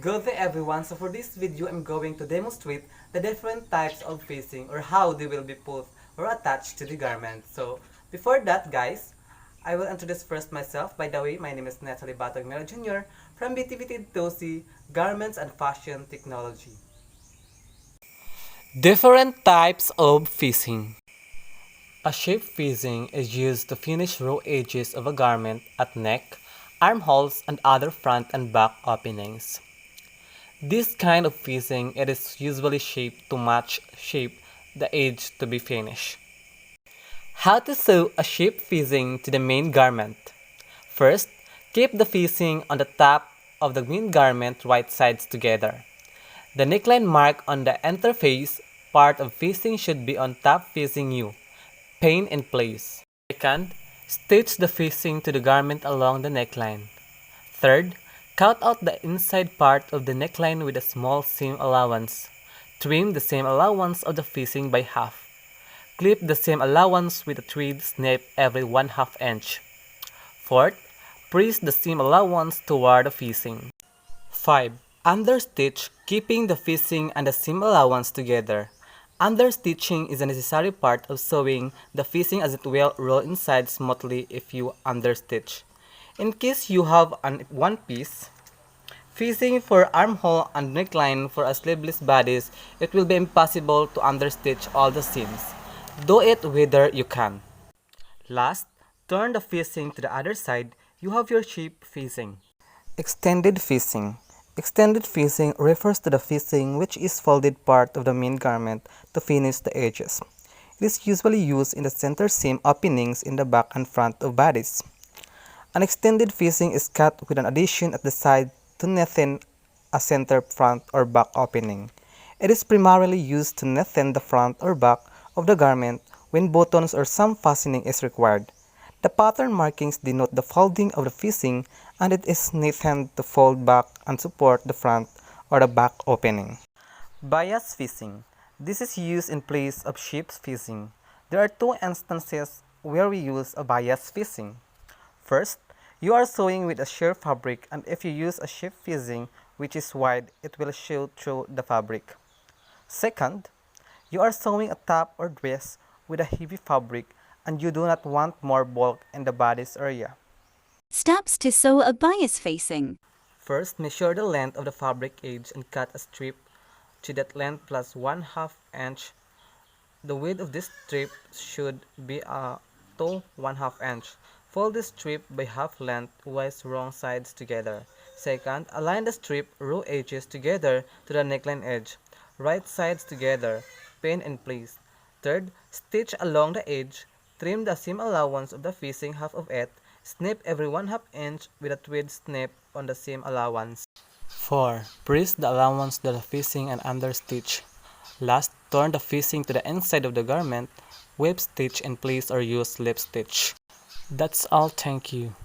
Good day everyone, so for this video I'm going to demonstrate the different types of facing or how they will be put or attached to the garment. So before that guys, I will introduce first myself. By the way, my name is Mira Jr. from BTVTED Garments and Fashion Technology. Different types of facing. A shape facing is used to finish raw edges of a garment at neck, armholes, and other front and back openings. This kind of facing it is usually shaped to match shape the edge to be finished. How to sew a shape facing to the main garment. First, keep the facing on the top of the main garment right sides together. The neckline mark on the interface part of facing should be on top facing you. Pin in place. Second, stitch the facing to the garment along the neckline. Third, cut out the inside part of the neckline with a small seam allowance. Trim the seam allowance of the facing by half. Clip the seam allowance with a thread snip every 1/2 inch. Fourth, press the seam allowance toward the facing. 5. Understitch, keeping the facing and the seam allowance together. Understitching is a necessary part of sewing the facing as it will roll inside smoothly if you understitch. In case you have one piece facing for armhole and neckline for a sleeveless bodies, it will be impossible to understitch all the seams. Do it whether you can. Last, turn the facing to the other side. You have your shape facing. Extended facing. Extended facing refers to the facing which is folded part of the main garment to finish the edges. It is usually used in the center seam openings in the back and front of bodies. An extended facing is cut with an addition at the side to neaten a center front or back opening. It is primarily used to neaten the front or back of the garment when buttons or some fastening is required. The pattern markings denote the folding of the facing and it is neatened to fold back and support the front or the back opening. Bias facing. This is used in place of shape facing. There are two instances where we use a bias facing. First, you are sewing with a sheer fabric and if you use a shape facing which is wide, it will show through the fabric. Second, you are sewing a top or dress with a heavy fabric and you do not want more bulk in the bodice area. Steps to sew a bias facing. First, measure the length of the fabric edge and cut a strip to that length plus 1/2 inch. The width of this strip should be to 1/2 inch. Fold the strip by half length whilst wrong sides together. Second, align the strip raw edges together to the neckline edge. Right sides together. Pin in place. Third, stitch along the edge. Trim the seam allowance of the facing half of it. Snip every 1/2 inch with a thread snip on the seam allowance. 4. Press the allowance to the facing and understitch. Last, turn the facing to the inside of the garment. Whip stitch in place or use slip stitch. That's all, thank you.